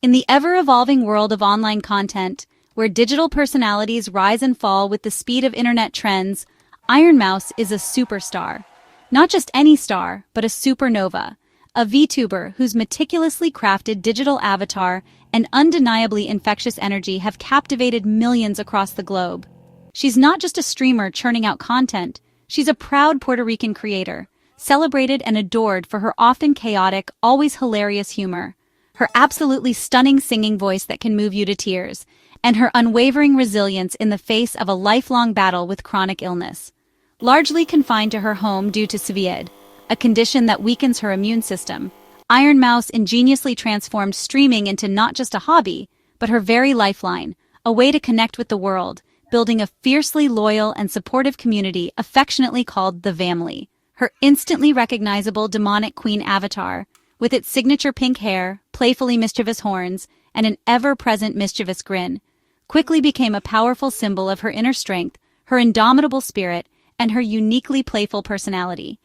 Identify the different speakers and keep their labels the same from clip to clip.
Speaker 1: In the ever-evolving world of online content, where digital personalities rise and fall with the speed of internet trends, Ironmouse is a superstar. Not just any star, but a supernova. A VTuber whose meticulously crafted digital avatar and undeniably infectious energy have captivated millions across the globe. She's not just a streamer churning out content, she's a proud Puerto Rican creator, celebrated and adored for her often chaotic, always hilarious humor, her absolutely stunning singing voice that can move you to tears, and her unwavering resilience in the face of a lifelong battle with chronic illness. Largely confined to her home due to Vshojo, a condition that weakens her immune system, Ironmouse ingeniously transformed streaming into not just a hobby, but her very lifeline, a way to connect with the world, building a fiercely loyal and supportive community affectionately called the Vamily. Her instantly recognizable demonic queen avatar, with its signature pink hair, playfully mischievous horns, and an ever-present mischievous grin, quickly became a powerful symbol of her inner strength, her indomitable spirit, and her uniquely playful personality.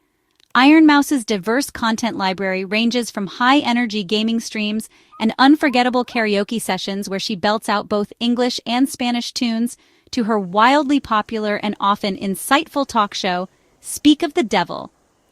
Speaker 1: Ironmouse's diverse content library ranges from high-energy gaming streams and unforgettable karaoke sessions where she belts out both English and Spanish tunes to her wildly popular and often insightful talk show, Speak of the Devil.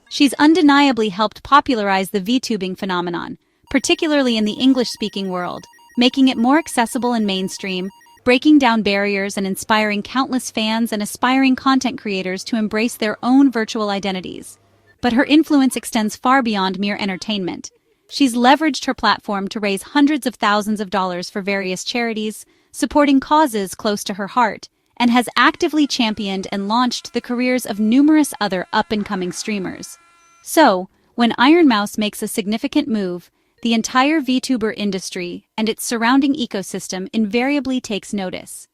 Speaker 1: She's undeniably helped popularize the VTubing phenomenon, particularly in the English-speaking world, making it more accessible and mainstream, breaking down barriers and inspiring countless fans and aspiring content creators to embrace their own virtual identities. But her influence extends far beyond mere entertainment. She's leveraged her platform to raise hundreds of thousands of dollars for various charities, supporting causes close to her heart, and has actively championed and launched the careers of numerous other up-and-coming streamers. So, when Ironmouse makes a significant move, the entire VTuber industry and its surrounding ecosystem invariably takes notice.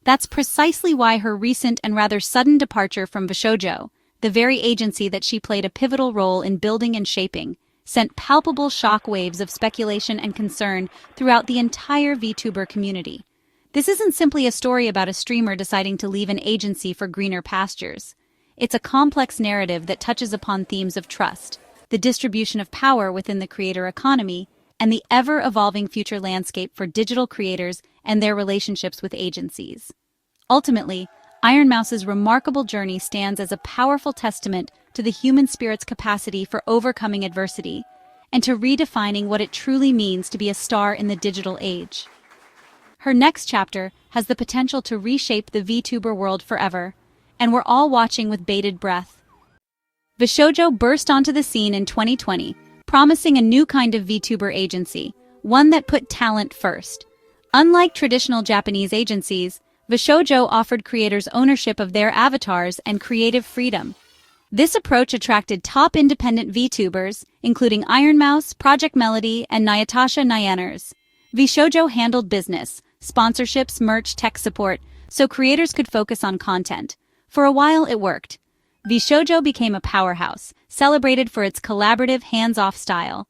Speaker 1: That's precisely why her recent and rather sudden departure from Vshojo, the very agency that she played a pivotal role in building and shaping, sent palpable shockwaves of speculation and concern throughout the entire VTuber community. This isn't simply a story about a streamer deciding to leave an agency for greener pastures. It's a complex narrative that touches upon themes of trust, the distribution of power within the creator economy, and the ever-evolving future landscape for digital creators and their relationships with agencies. Ultimately, Ironmouse's remarkable journey stands as a powerful testament to the human spirit's capacity for overcoming adversity and to redefining what it truly means to be a star in the digital age. Her next chapter has the potential to reshape the VTuber world forever, and we're all watching with bated breath. Vshojo burst onto the scene in 2020, promising a new kind of VTuber agency, one that put talent first. Unlike traditional Japanese agencies, Vshojo offered creators ownership of their avatars and creative freedom. This approach attracted top independent VTubers, including Ironmouse, Project Melody, and Nayatasha Nayaners. Vshojo handled business, sponsorships, merch, tech support, so creators could focus on content. For a while, it worked. Vshojo became a powerhouse, celebrated for its collaborative, hands-off style.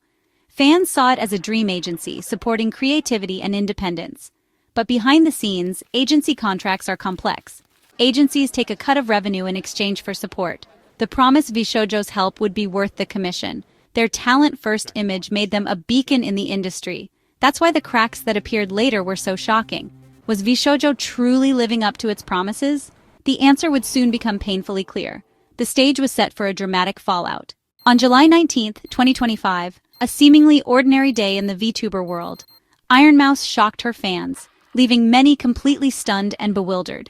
Speaker 1: Fans saw it as a dream agency, supporting creativity and independence. But behind the scenes, agency contracts are complex. Agencies take a cut of revenue in exchange for support. The promise Vshojo's help would be worth the commission. Their talent-first image made them a beacon in the industry. That's why the cracks that appeared later were so shocking. Was Vshojo truly living up to its promises? The answer would soon become painfully clear. The stage was set for a dramatic fallout. On July 19, 2025, a seemingly ordinary day in the VTuber world, Ironmouse shocked her fans, leaving many completely stunned and bewildered.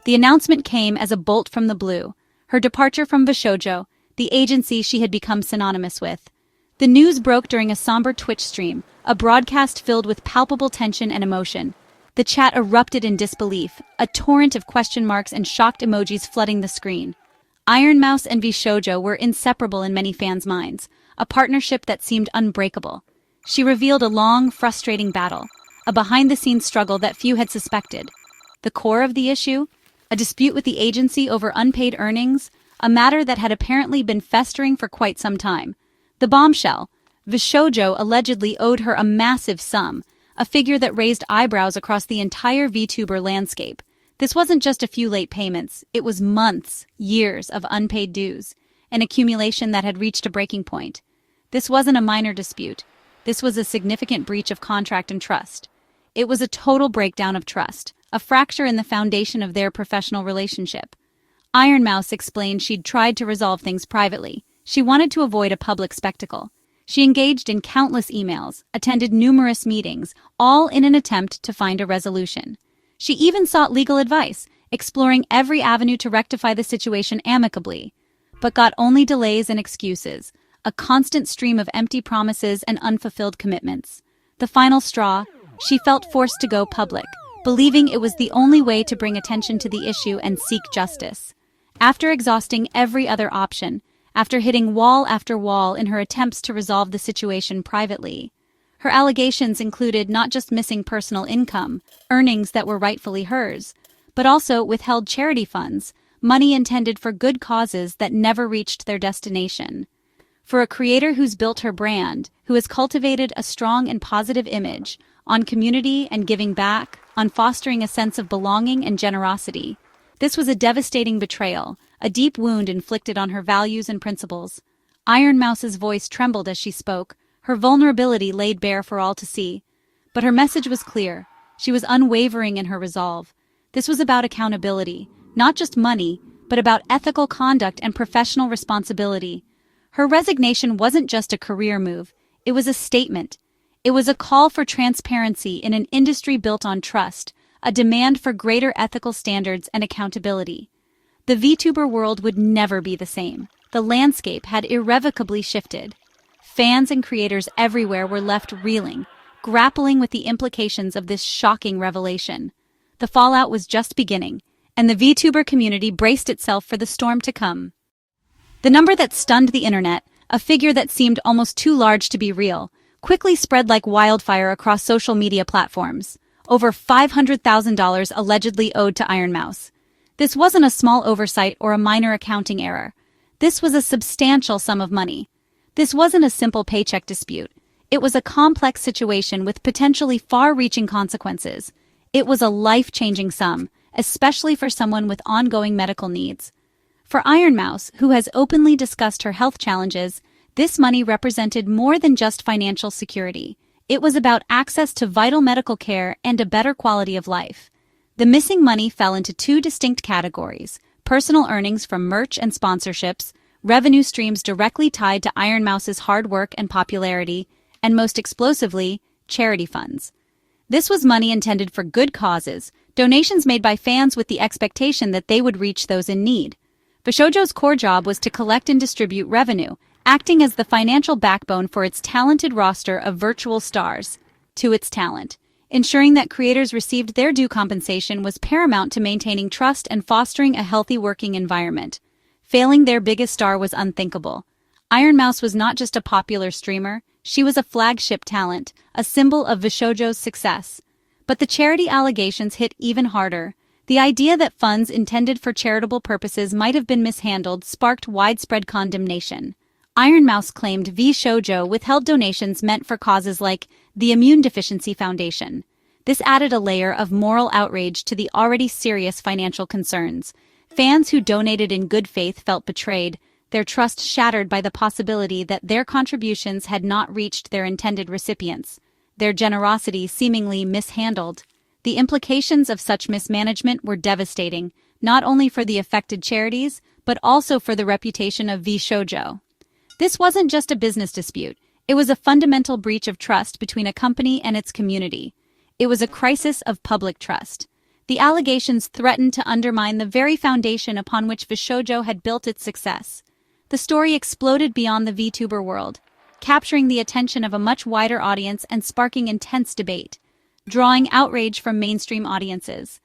Speaker 1: The announcement came as a bolt from the blue, her departure from Vshojo, the agency she had become synonymous with. The news broke during a somber Twitch stream, a broadcast filled with palpable tension and emotion. The chat erupted in disbelief, a torrent of question marks and shocked emojis flooding the screen. Ironmouse and Vshojo were inseparable in many fans' minds, a partnership that seemed unbreakable. She revealed a long, frustrating battle, a behind-the-scenes struggle that few had suspected. The core of the issue? A dispute with the agency over unpaid earnings, a matter that had apparently been festering for quite some time. The bombshell: Vshojo allegedly owed her a massive sum, a figure that raised eyebrows across the entire VTuber landscape. This wasn't just a few late payments, it was months, years of unpaid dues, an accumulation that had reached a breaking point. This wasn't a minor dispute. This was a significant breach of contract and trust. It was a total breakdown of trust, a fracture in the foundation of their professional relationship. Ironmouse explained she'd tried to resolve things privately. She wanted to avoid a public spectacle. She engaged in countless emails, attended numerous meetings, all in an attempt to find a resolution. She even sought legal advice, exploring every avenue to rectify the situation amicably, but got only delays and excuses, a constant stream of empty promises and unfulfilled commitments. The final straw, she felt forced to go public, believing it was the only way to bring attention to the issue and seek justice. After exhausting every other option, after hitting wall after wall in her attempts to resolve the situation privately, her allegations included not just missing personal income, earnings that were rightfully hers, but also withheld charity funds, money intended for good causes that never reached their destination. For a creator who's built her brand, who has cultivated a strong and positive image on community and giving back, on fostering a sense of belonging and generosity, this was a devastating betrayal, a deep wound inflicted on her values and principles. Ironmouse's voice trembled as she spoke, her vulnerability laid bare for all to see. But her message was clear. She was unwavering in her resolve. This was about accountability, not just money, but about ethical conduct and professional responsibility. Her resignation wasn't just a career move, it was a statement. It was a call for transparency in an industry built on trust, a demand for greater ethical standards and accountability. The VTuber world would never be the same. The landscape had irrevocably shifted. Fans and creators everywhere were left reeling, grappling with the implications of this shocking revelation. The fallout was just beginning, and the VTuber community braced itself for the storm to come. The number that stunned the internet, a figure that seemed almost too large to be real, quickly spread like wildfire across social media platforms. Over $500,000 allegedly owed to Ironmouse. This wasn't a small oversight or a minor accounting error. This was a substantial sum of money. This wasn't a simple paycheck dispute. It was a complex situation with potentially far-reaching consequences. It was a life-changing sum, especially for someone with ongoing medical needs. For Ironmouse, who has openly discussed her health challenges, this money represented more than just financial security. It was about access to vital medical care and a better quality of life. The missing money fell into two distinct categories: personal earnings from merch and sponsorships, revenue streams directly tied to Ironmouse's hard work and popularity, and most explosively, charity funds. This was money intended for good causes, donations made by fans with the expectation that they would reach those in need. Vshojo's core job was to collect and distribute revenue, acting as the financial backbone for its talented roster of virtual stars. To its talent, ensuring that creators received their due compensation was paramount to maintaining trust and fostering a healthy working environment. Failing their biggest star was unthinkable. Ironmouse was not just a popular streamer, she was a flagship talent, a symbol of Vshojo's success. But the charity allegations hit even harder. The idea that funds intended for charitable purposes might have been mishandled sparked widespread condemnation. Ironmouse claimed Vshojo withheld donations meant for causes like the Immune Deficiency Foundation. This added a layer of moral outrage to the already serious financial concerns. Fans who donated in good faith felt betrayed, their trust shattered by the possibility that their contributions had not reached their intended recipients, their generosity seemingly mishandled. The implications of such mismanagement were devastating, not only for the affected charities, but also for the reputation of Vshojo. This wasn't just a business dispute. It was a fundamental breach of trust between a company and its community. It was a crisis of public trust. The allegations threatened to undermine the very foundation upon which Vshojo had built its success. The story exploded beyond the VTuber world, capturing the attention of a much wider audience and sparking intense debate, drawing outrage from mainstream audiences.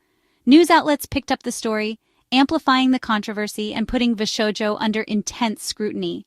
Speaker 1: News outlets picked up the story, amplifying the controversy and putting Vshojo under intense scrutiny.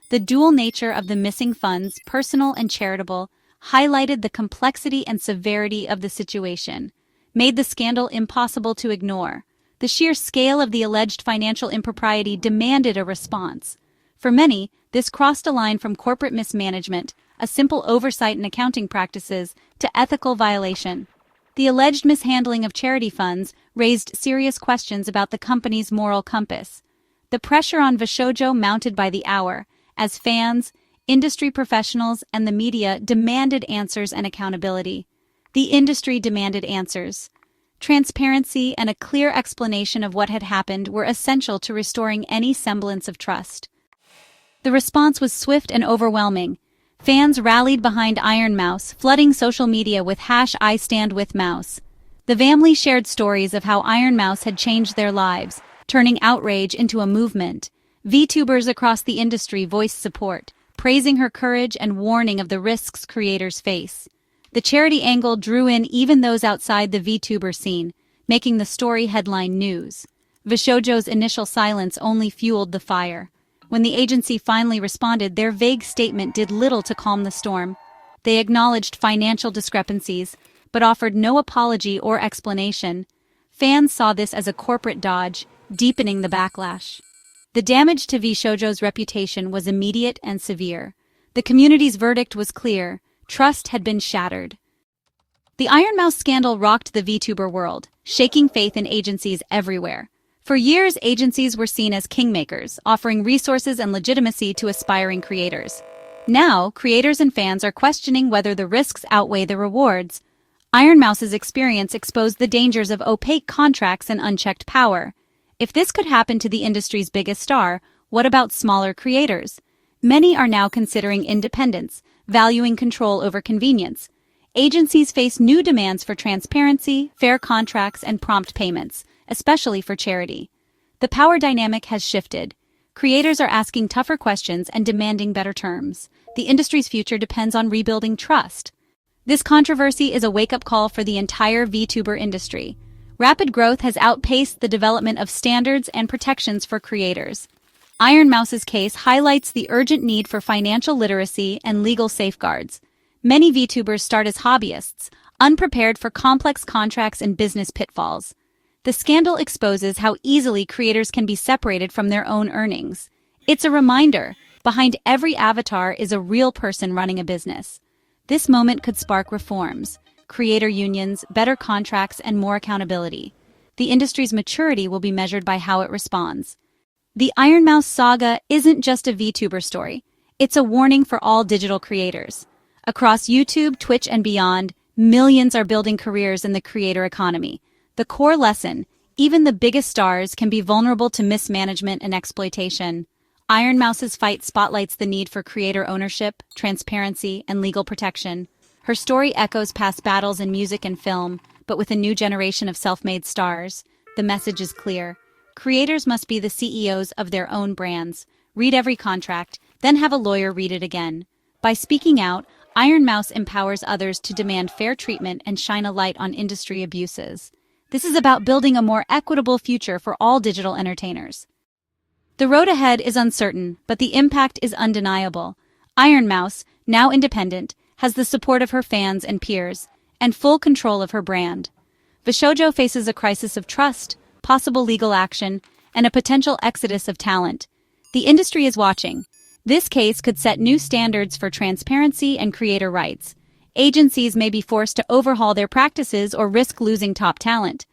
Speaker 1: The dual nature of the missing funds, personal and charitable, highlighted the complexity and severity of the situation, made the scandal impossible to ignore. The sheer scale of the alleged financial impropriety demanded a response. For many, this crossed a line from corporate mismanagement, a simple oversight in accounting practices, to ethical violation. The alleged mishandling of charity funds raised serious questions about the company's moral compass. The pressure on Vshojo mounted by the hour, as fans, industry professionals and the media demanded answers and accountability. The industry demanded answers. Transparency and a clear explanation of what had happened were essential to restoring any semblance of trust. The response was swift and overwhelming. Fans rallied behind Ironmouse, flooding social media with #IStandWithMouse. The family shared stories of how Ironmouse had changed their lives, turning outrage into a movement. VTubers across the industry voiced support, praising her courage and warning of the risks creators face. The charity angle drew in even those outside the VTuber scene, making the story headline news. Vshojo's initial silence only fueled the fire. When the agency finally responded, their vague statement did little to calm the storm. They acknowledged financial discrepancies, but offered no apology or explanation. Fans saw this as a corporate dodge, deepening the backlash. The damage to Vshojo's reputation was immediate and severe. The community's verdict was clear. Trust had been shattered. The Ironmouse scandal rocked the VTuber world, shaking faith in agencies everywhere. For years, agencies were seen as kingmakers, offering resources and legitimacy to aspiring creators. Now, creators and fans are questioning whether the risks outweigh the rewards. Ironmouse's experience exposed the dangers of opaque contracts and unchecked power. If this could happen to the industry's biggest star, what about smaller creators? Many are now considering independence, valuing control over convenience. Agencies face new demands for transparency, fair contracts, and prompt payments, especially for charity. The power dynamic has shifted. Creators are asking tougher questions and demanding better terms. The industry's future depends on rebuilding trust. This controversy is a wake-up call for the entire VTuber industry. Rapid growth has outpaced the development of standards and protections for creators. Ironmouse's case highlights the urgent need for financial literacy and legal safeguards. Many VTubers start as hobbyists, unprepared for complex contracts and business pitfalls. The scandal exposes how easily creators can be separated from their own earnings. It's a reminder, behind every avatar is a real person running a business. This moment could spark reforms, creator unions, better contracts, and more accountability. The industry's maturity will be measured by how it responds. The Ironmouse saga isn't just a VTuber story. It's a warning for all digital creators. Across YouTube, Twitch, and beyond, millions are building careers in the creator economy. The core lesson, even the biggest stars can be vulnerable to mismanagement and exploitation. Ironmouse's fight spotlights the need for creator ownership, transparency, and legal protection. Her story echoes past battles in music and film, but with a new generation of self-made stars. The message is clear. Creators must be the CEOs of their own brands. Read every contract, then have a lawyer read it again. By speaking out, Ironmouse empowers others to demand fair treatment and shine a light on industry abuses. This is about building a more equitable future for all digital entertainers. The road ahead is uncertain, but the impact is undeniable. Ironmouse, now independent, has the support of her fans and peers, and full control of her brand. Vshojo faces a crisis of trust, possible legal action, and a potential exodus of talent. The industry is watching. This case could set new standards for transparency and creator rights. Agencies may be forced to overhaul their practices or risk losing top talent.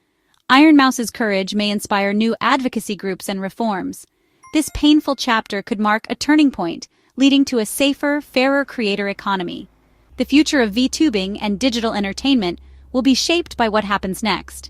Speaker 1: Ironmouse's courage may inspire new advocacy groups and reforms. This painful chapter could mark a turning point, leading to a safer, fairer creator economy. The future of VTubing and digital entertainment will be shaped by what happens next.